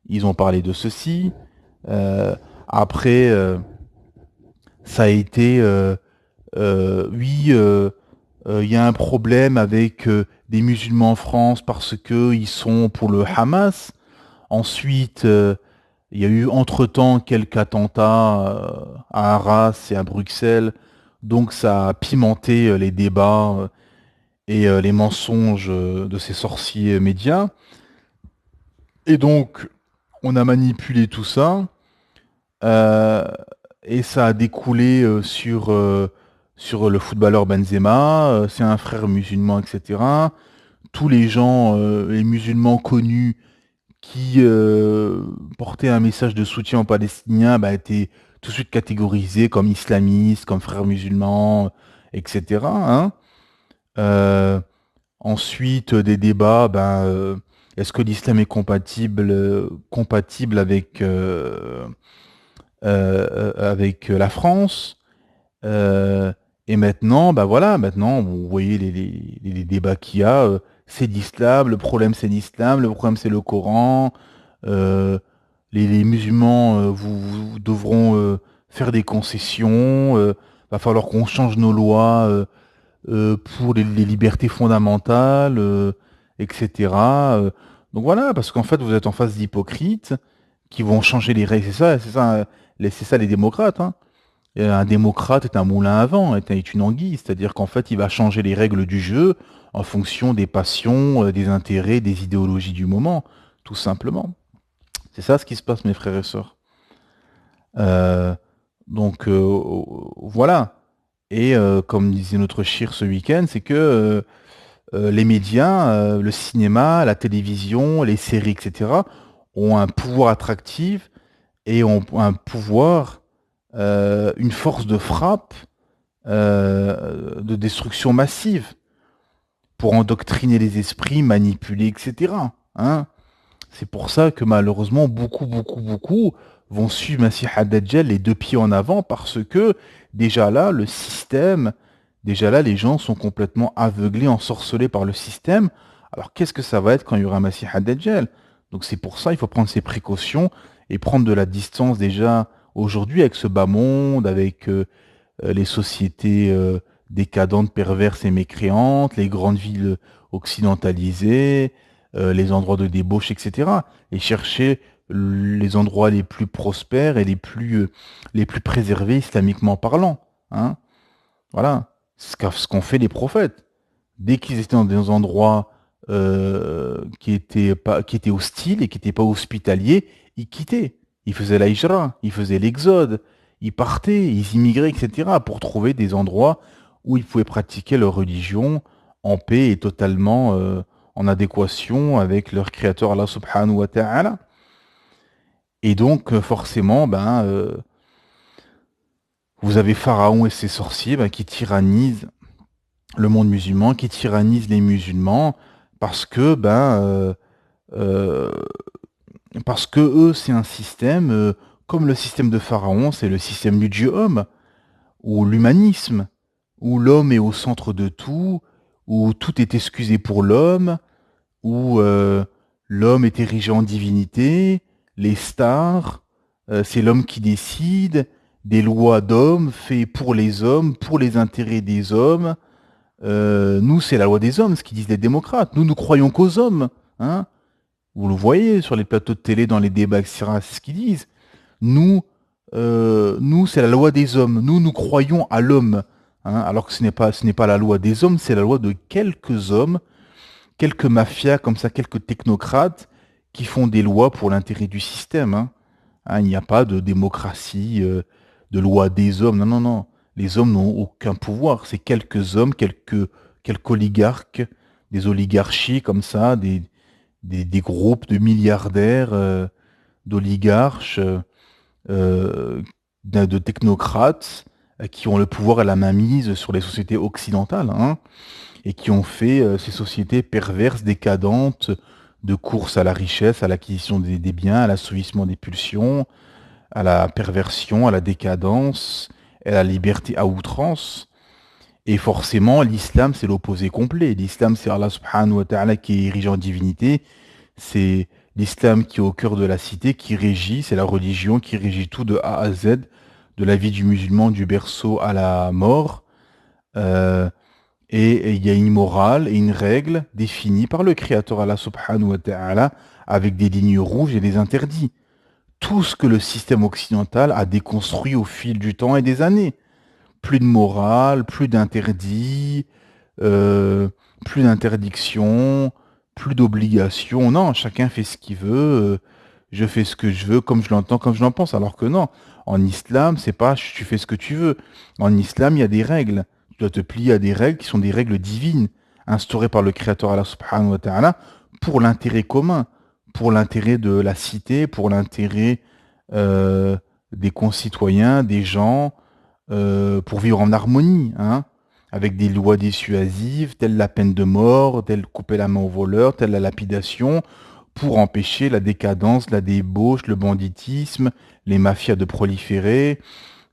ils ont parlé de ceci. Après, ça a été, oui, il y a un problème avec des musulmans en France parce que ils sont pour le Hamas. Ensuite, il y a eu entre-temps quelques attentats à Arras et à Bruxelles, donc ça a pimenté les débats et les mensonges de ces sorciers médias. Et donc, on a manipulé tout ça, euh, et ça a découlé sur le footballeur Benzema, c'est un frère musulman, etc. Tous les gens, les musulmans connus qui portaient un message de soutien aux Palestiniens bah, étaient tout de suite catégorisés comme islamistes, comme frères musulmans, etc. Hein. Euh, Ensuite, des débats, ben, est-ce que l'islam est compatible avec la France? Et maintenant, bah voilà, maintenant, vous voyez les débats qu'il y a. C'est l'islam, le problème c'est l'islam, le problème c'est le Coran. euh, les musulmans vous devront faire des concessions. Va falloir qu'on change nos lois pour les libertés fondamentales, etc. Donc voilà, parce qu'en fait, vous êtes en face d'hypocrites qui vont changer les règles. C'est ça les démocrates. Hein. Et un démocrate est un moulin à vent, est une anguille, c'est-à-dire qu'en fait, il va changer les règles du jeu en fonction des passions, des intérêts, des idéologies du moment, tout simplement. C'est ça ce qui se passe, mes frères et sœurs. Euh, donc voilà. Et comme disait notre chir ce week-end, c'est que les médias, le cinéma, la télévision, les séries, etc., ont un pouvoir attractif et ont un pouvoir, une force de frappe, de destruction massive pour endoctriner les esprits, manipuler, etc. Hein. C'est pour ça que malheureusement, beaucoup vont suivre Masih ad-Dajjal les deux pieds en avant parce que déjà là, le système, déjà là, les gens sont complètement aveuglés, ensorcelés par le système. Alors qu'est-ce que ça va être quand il y aura un Masih ad-Dajjal? Donc c'est pour ça il faut prendre ses précautions et prendre de la distance déjà aujourd'hui avec ce bas monde, avec les sociétés décadentes, perverses et mécréantes, les grandes villes occidentalisées, les endroits de débauche, etc. Et chercher les endroits les plus prospères et les plus préservés islamiquement parlant. Hein. Voilà, ce qu'ont fait les prophètes. Dès qu'ils étaient dans des endroits qui étaient hostiles et qui n'étaient pas hospitaliers, ils quittaient. Ils faisaient la hijra, ils faisaient l'exode, ils partaient, ils immigraient, etc. pour trouver des endroits où ils pouvaient pratiquer leur religion en paix et totalement en adéquation avec leur créateur Allah subhanahu wa ta'ala. Et donc forcément, vous avez Pharaon et ses sorciers qui tyrannisent le monde musulman, qui tyrannisent les musulmans, parce que parce que eux c'est un système comme le système de Pharaon, c'est le système du dieu homme, ou l'humanisme, où l'homme est au centre de tout, où tout est excusé pour l'homme, où l'homme est érigé en divinité, les stars, c'est l'homme qui décide, des lois d'hommes faites pour les hommes, pour les intérêts des hommes. Nous, c'est la loi des hommes, ce qu'ils disent les démocrates. Nous croyons qu'aux hommes. Hein. Vous le voyez sur les plateaux de télé, dans les débats, etc. C'est ce qu'ils disent. Nous, c'est la loi des hommes. Nous croyons à l'homme. Hein, alors que ce n'est pas la loi des hommes, c'est la loi de quelques hommes, quelques mafias comme ça, quelques technocrates qui font des lois pour l'intérêt du système. Hein. Hein, il n'y a pas de démocratie, de loi des hommes. Non, non, non. Les hommes n'ont aucun pouvoir. C'est quelques hommes, quelques oligarques, des oligarchies comme ça, des groupes de milliardaires, d'oligarches, de technocrates qui ont le pouvoir et la mainmise sur les sociétés occidentales, hein, et qui ont fait ces sociétés perverses, décadentes, de course à la richesse, à l'acquisition des biens, à l'assouvissement des pulsions, à la perversion, à la décadence, et à la liberté à outrance. Et forcément, l'islam, c'est l'opposé complet. L'islam, c'est Allah subhanahu wa ta'ala qui est érigé en divinité. C'est l'islam qui est au cœur de la cité, qui régit, c'est la religion qui régit tout de A à Z, de la vie du musulman, du berceau à la mort. Et il y a une morale et une règle définie par le Créateur Allah subhanahu wa ta'ala, avec des lignes rouges et des interdits. Tout ce que le système occidental a déconstruit au fil du temps et des années. Plus de morale, plus d'interdits, plus d'interdictions, plus d'obligations. Non, chacun fait ce qu'il veut, je fais ce que je veux, comme je l'entends, comme je l'en pense. Alors que non, en islam, c'est pas tu fais ce que tu veux. En islam, il y a des règles. Tu dois te plier à des règles qui sont des règles divines, instaurées par le Créateur Allah subhanahu wa ta'ala, pour l'intérêt commun, pour l'intérêt de la cité, pour l'intérêt des concitoyens, des gens, pour vivre en harmonie, hein, avec des lois dissuasives, telle la peine de mort, telle couper la main au voleur, telle la lapidation, pour empêcher la décadence, la débauche, le banditisme, les mafias de proliférer,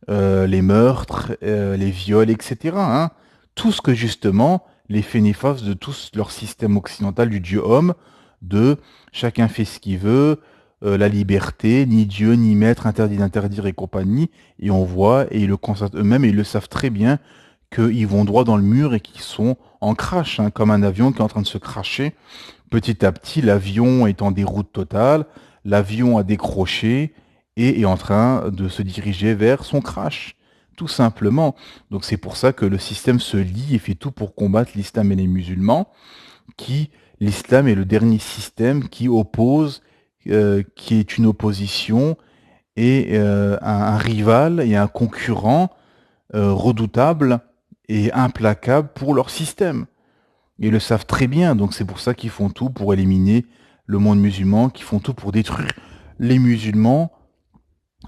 les meurtres, les viols, etc. Hein. Tout ce que justement les faits néfastes de tout leur système occidental du dieu homme, de chacun fait ce qu'il veut, la liberté, ni Dieu, ni maître, interdit d'interdire et compagnie, et on voit, et ils le constatent eux-mêmes, et ils le savent très bien, qu'ils vont droit dans le mur et qu'ils sont en crash, hein, comme un avion qui est en train de se crasher. Petit à petit, l'avion est en déroute totale, l'avion a décroché et est en train de se diriger vers son crash, tout simplement. Donc c'est pour ça que le système se lie et fait tout pour combattre l'islam et les musulmans, l'islam est le dernier système qui oppose, qui est une opposition et un rival et un concurrent redoutable et implacable pour leur système. Ils le savent très bien, donc c'est pour ça qu'ils font tout pour éliminer le monde musulman, qui font tout pour détruire les musulmans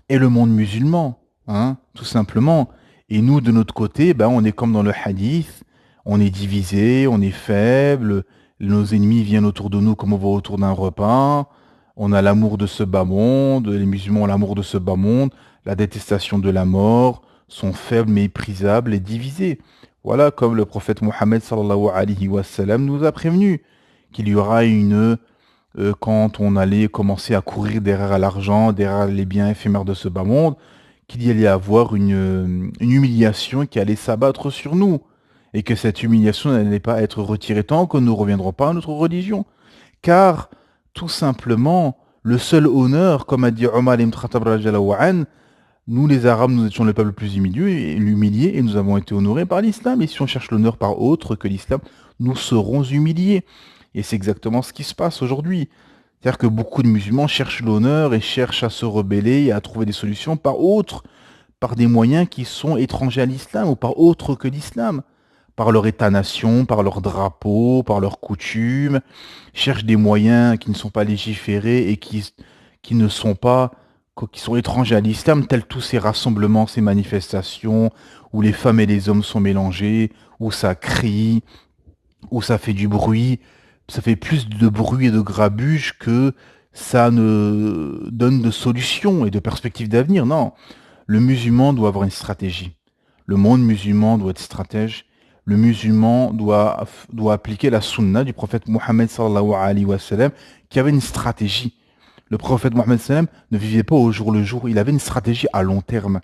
et le monde musulman, hein, tout simplement. Et nous, de notre côté, ben, on est comme dans le hadith, on est divisé, on est faible, nos ennemis viennent autour de nous comme on va autour d'un repas, on a l'amour de ce bas monde, les musulmans ont l'amour de ce bas monde, la détestation de la mort, sont faibles, méprisables et divisés. Voilà comme le prophète Mohammed sallallahu alayhi wa sallam nous a prévenu qu'il y aura quand on allait commencer à courir derrière l'argent, derrière les biens éphémères de ce bas monde, qu'il y allait avoir une humiliation qui allait s'abattre sur nous, et que cette humiliation n'allait pas être retirée tant que nous ne reviendrons pas à notre religion. Car, tout simplement, le seul honneur, comme a dit Omar ibn Khattab radhiyallahu anhu, nous les Arabes, nous étions le peuple le plus humilié et nous avons été honorés par l'islam. Et si on cherche l'honneur par autre que l'islam, nous serons humiliés. Et c'est exactement ce qui se passe aujourd'hui. C'est-à-dire que beaucoup de musulmans cherchent l'honneur et cherchent à se rebeller et à trouver des solutions par des moyens qui sont étrangers à l'islam ou par autre que l'islam. Par leur état-nation, par leur drapeau, par leurs coutumes, cherchent des moyens qui ne sont pas légiférés et qui sont étrangers à l'islam, tels tous ces rassemblements, ces manifestations, où les femmes et les hommes sont mélangés, où ça crie, où ça fait du bruit. Ça fait plus de bruit et de grabuge que ça ne donne de solutions et de perspectives d'avenir. Non, le musulman doit avoir une stratégie. Le monde musulman doit être stratège. Le musulman doit appliquer la sunna du prophète Mohammed sallallahu alayhi wa sallam, qui avait une stratégie. Le prophète Mohammed sallam ne vivait pas au jour le jour, il avait une stratégie à long terme.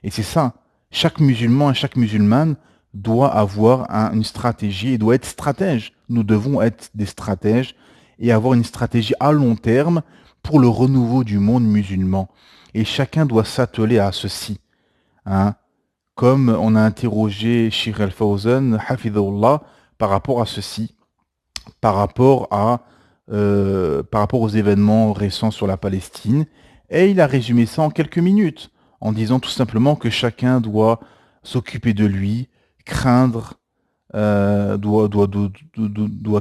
Et c'est ça, chaque musulman et chaque musulmane doit avoir une stratégie et doit être stratège. Nous devons être des stratèges et avoir une stratégie à long terme pour le renouveau du monde musulman. Et chacun doit s'atteler à ceci. Hein. Comme on a interrogé Sheikh Al-Fawzan, Hafidhullah, par rapport à ceci, par rapport aux événements récents sur la Palestine, et il a résumé ça en quelques minutes, en disant tout simplement que chacun doit s'occuper de lui, craindre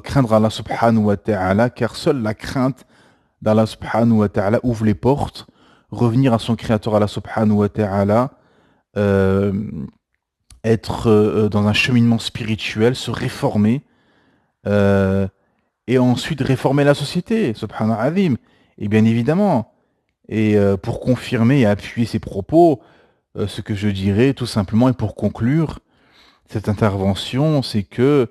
craindre Allah subhanahu wa ta'ala, car seule la crainte d'Allah subhanahu wa ta'ala ouvre les portes, revenir à son créateur Allah subhanahu wa ta'ala, être dans un cheminement spirituel, se réformer, et ensuite réformer la société, subhanahu azim. Et bien évidemment, et pour confirmer et appuyer ces propos, ce que je dirais tout simplement, et pour conclure cette intervention, c'est que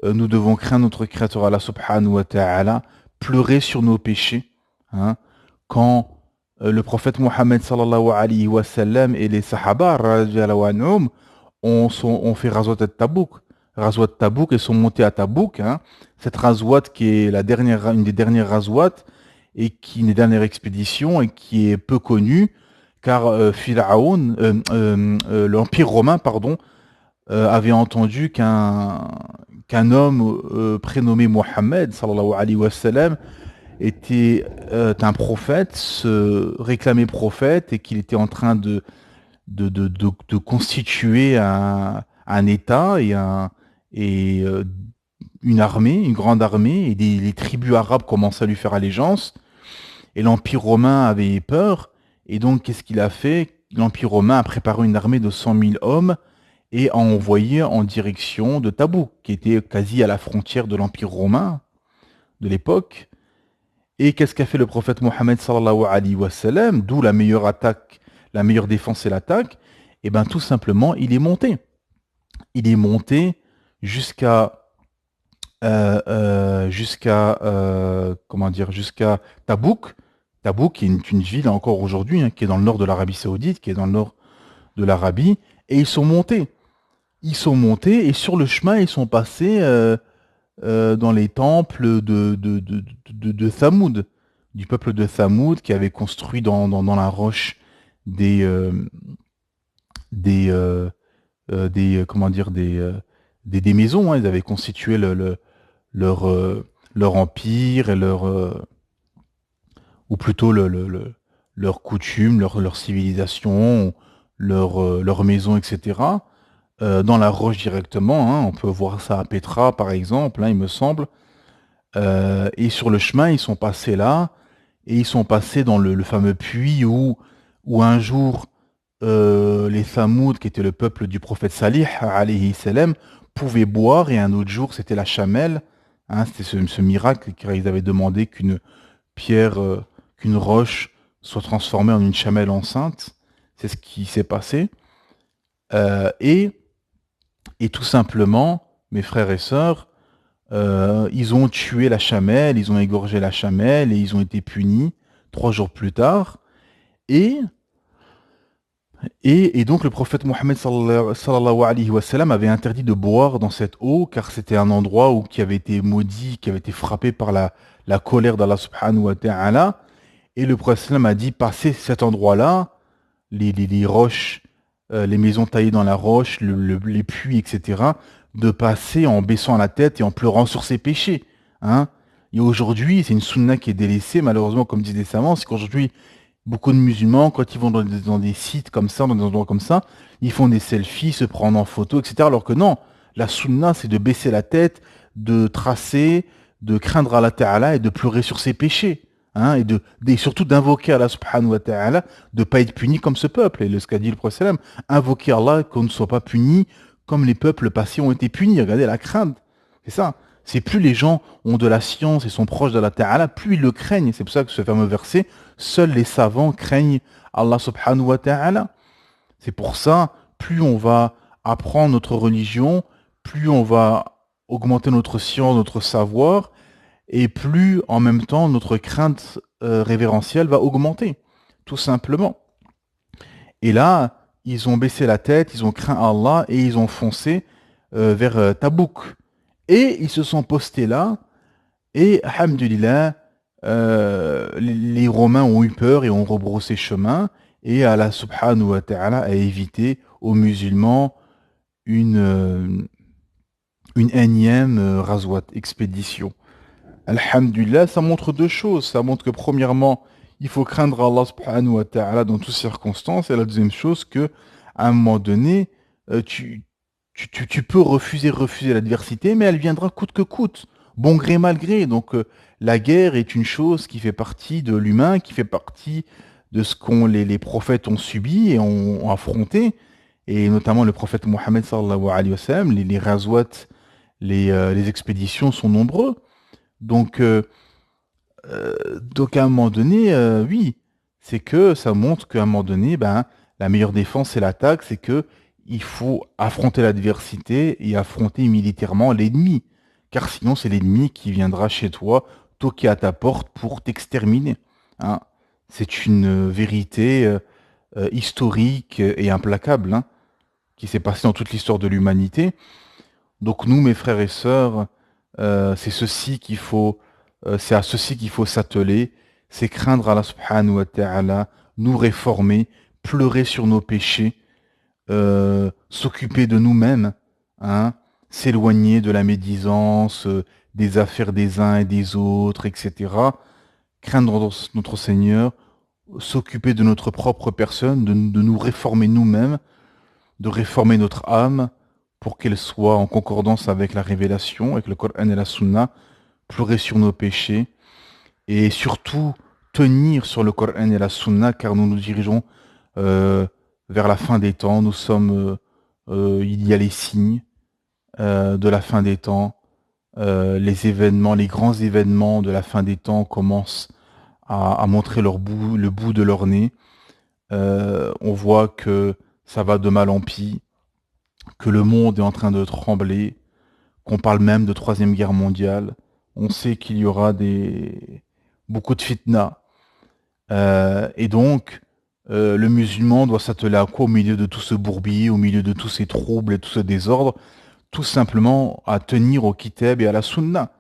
nous devons craindre notre créateur Allah subhanahu wa ta'ala, pleurer sur nos péchés. Hein, quand le prophète Mohammed sallallahu alayhi wa sallam et les sahaba radhiyallahu anhum ont fait Ghazwat al-Tabouk. Ghazwat Tabouk et sont montés à Tabouk. Hein, cette Ghazwat qui est une des dernières Ghazwat et une des dernières expéditions et qui est peu connue car l'Empire romain, avait entendu qu'un homme prénommé Mohammed sallallahu alayhi wa sallam était un prophète, se réclamait prophète et qu'il était en train de constituer un État et une armée, une grande armée, et les tribus arabes commençaient à lui faire allégeance. Et l'Empire romain avait peur. Et donc, qu'est-ce qu'il a fait? L'Empire romain a préparé une armée de 100 000 hommes et a envoyé en direction de Tabouk, qui était quasi à la frontière de l'Empire romain de l'époque. Et qu'est-ce qu'a fait le prophète Mohammed sallallahu alayhi wa sallam? D'où la meilleure attaque, la meilleure défense c'est l'attaque. Et bien tout simplement, il est monté. Il est monté jusqu'à Tabouk. Tabouk qui est une ville encore aujourd'hui, hein, qui est dans le nord de l'Arabie Saoudite, qui est dans le nord de l'Arabie. Et ils sont montés. Et sur le chemin, ils sont passés dans les temples de Thamoud, du peuple de Thamoud, qui avait construit dans la roche des maisons. Hein. Ils avaient constitué leur empire et ou plutôt leurs coutumes, leur civilisation, leur maison, etc. Dans la roche directement. Hein. On peut voir ça à Petra, par exemple, hein, il me semble. Et sur le chemin, ils sont passés là, et ils sont passés dans le fameux puits où un jour, les Thamoud, qui étaient le peuple du prophète Salih, alayhi salam, pouvaient boire, et un autre jour, c'était la chamelle. Hein, c'était ce miracle, car ils avaient demandé qu'une pierre, qu'une roche soit transformée en une chamelle enceinte. C'est ce qui s'est passé. Euh, et, et tout simplement, mes frères et sœurs, ils ont tué la chamelle, ils ont égorgé la chamelle, et ils ont été punis 3 jours plus tard. Et Et donc le prophète Mohammed sallallahu alayhi wa sallam avait interdit de boire dans cette eau car c'était un endroit qui avait été maudit, qui avait été frappé par la colère d'Allah subhanahu wa ta'ala. Et le prophète sallam a dit, passez cet endroit-là, les roches, les maisons taillées dans la roche, les puits, etc., de passer en baissant la tête et en pleurant sur ses péchés. Hein. Et aujourd'hui, c'est une sunna qui est délaissée, malheureusement, comme disent les savants, c'est qu'aujourd'hui, beaucoup de musulmans, quand ils vont dans des sites comme ça, dans des endroits comme ça, ils font des selfies, se prendre en photo, etc. Alors que non, la sunna, c'est de baisser la tête, de tracer, de craindre Allah Ta'ala et de pleurer sur ses péchés. Hein, et surtout d'invoquer Allah subhanahu wa ta'ala, de ne pas être puni comme ce peuple. Et ce qu'a dit le prophète, invoquer Allah qu'on ne soit pas puni comme les peuples passés ont été punis. Regardez la crainte. C'est ça. C'est plus les gens ont de la science et sont proches d'Allah Ta'ala, plus ils le craignent. C'est pour ça que ce fameux verset, seuls les savants craignent Allah subhanahu wa ta'ala. C'est pour ça, plus on va apprendre notre religion, plus on va augmenter notre science, notre savoir, et plus en même temps notre crainte révérentielle va augmenter, tout simplement. Et là, ils ont baissé la tête, ils ont craint Allah et ils ont foncé vers Tabouk. Et ils se sont postés là, et alhamdulillah, les Romains ont eu peur et ont rebroussé chemin, et Allah subhanahu wa ta'ala a évité aux musulmans une énième Ghazwat, expédition. Alhamdulillah, ça montre deux choses. Ça montre que premièrement, il faut craindre Allah subhanahu wa ta'ala dans toutes circonstances. Et la deuxième chose, que à un moment donné, tu peux refuser l'adversité, mais elle viendra coûte que coûte, bon gré mal gré. Donc la guerre est une chose qui fait partie de l'humain, qui fait partie de ce qu'on les prophètes ont subi et ont affronté. Et notamment le prophète Mohammed sallallahu alayhi wa sallam, les ghazwat, les expéditions sont nombreux. Donc à un moment donné, oui, c'est que ça montre qu'à un moment donné, ben, la meilleure défense, c'est l'attaque, c'est que il faut affronter l'adversité et affronter militairement l'ennemi. Car sinon, c'est l'ennemi qui viendra chez toi, toquer à ta porte pour t'exterminer. Hein. C'est une vérité historique et implacable, hein, qui s'est passée dans toute l'histoire de l'humanité. Donc nous, mes frères et sœurs, c'est à ceci qu'il faut s'atteler, c'est craindre Allah subhanahu wa ta'ala, nous réformer, pleurer sur nos péchés, s'occuper de nous-mêmes, hein, s'éloigner de la médisance, des affaires des uns et des autres, etc. Craindre notre Seigneur, s'occuper de notre propre personne, de nous réformer nous-mêmes, de réformer notre âme pour qu'elle soit en concordance avec la révélation, avec le Coran et la Sunna, pleurer sur nos péchés et surtout tenir sur le Coran et la Sunna car nous nous dirigeons vers la fin des temps. Il y a les signes de la fin des temps, les événements, les grands événements de la fin des temps commencent à montrer le bout de leur nez. On voit que ça va de mal en pis, que le monde est en train de trembler, qu'on parle même de troisième guerre mondiale. On sait qu'il y aura beaucoup de fitna. Et donc, le musulman doit s'atteler à quoi au milieu de tout ce bourbier, au milieu de tous ces troubles et tout ce désordre? Tout simplement à tenir au kitab et à la sunna.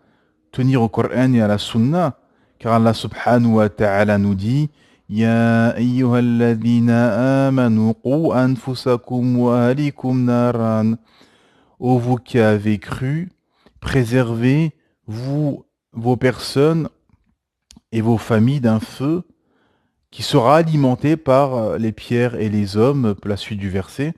Tenir au Coran et à la sunna. Car Allah subhanahu wa ta'ala nous dit Ya ayyuhalladhina amanu qu anfusakum wa ahlikum naran. Ô vous qui avez cru, préservez vos personnes et vos familles d'un feu qui sera alimenté par les pierres et les hommes, la suite du verset.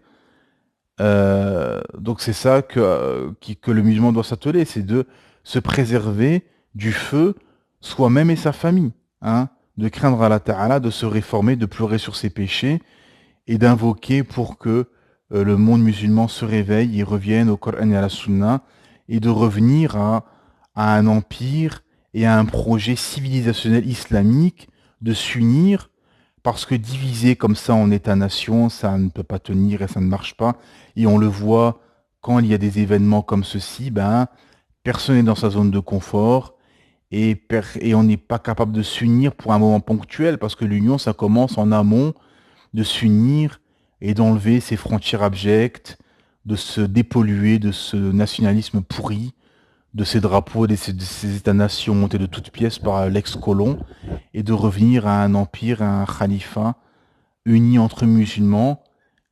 Donc c'est ça que le musulman doit s'atteler, c'est de se préserver du feu soi-même et sa famille, hein, de craindre Allah Ta'ala, de se réformer, de pleurer sur ses péchés et d'invoquer pour que le monde musulman se réveille et revienne au Coran et à la Sunna et de revenir à un empire et à un projet civilisationnel islamique, de s'unir, parce que diviser comme ça en États-nations, ça ne peut pas tenir et ça ne marche pas. Et on le voit quand il y a des événements comme ceci, ben, personne n'est dans sa zone de confort et on n'est pas capable de s'unir pour un moment ponctuel, parce que l'union, ça commence en amont, de s'unir et d'enlever ces frontières abjectes, de se dépolluer de ce nationalisme pourri, de ces drapeaux, de ces États-nations montés de toutes pièces par l'ex-colon, et de revenir à un empire, à un khalifa uni entre musulmans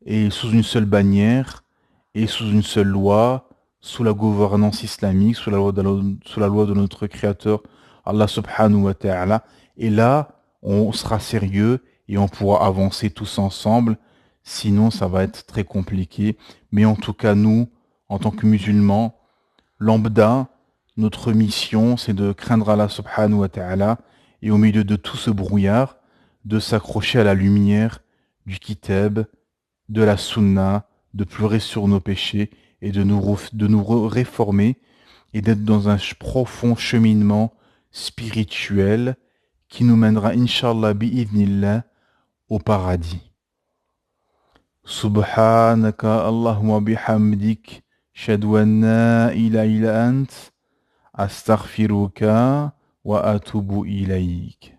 et sous une seule bannière et sous une seule loi, sous la gouvernance islamique, sous la loi de notre Créateur, Allah subhanahu wa ta'ala. Et là, on sera sérieux et on pourra avancer tous ensemble. Sinon, ça va être très compliqué. Mais en tout cas, nous, en tant que musulmans, lambda, notre mission, c'est de craindre Allah subhanahu wa ta'ala et au milieu de tout ce brouillard, de s'accrocher à la lumière du kitab, de la sunna, de pleurer sur nos péchés et de nous réformer et d'être dans un profond cheminement spirituel qui nous mènera, inshallah, bi'idhnillah, au paradis. Subhanaka Allahumma bihamdik, shadu an la ilaha illa ant, astaghfiruka wa atubu ilayk.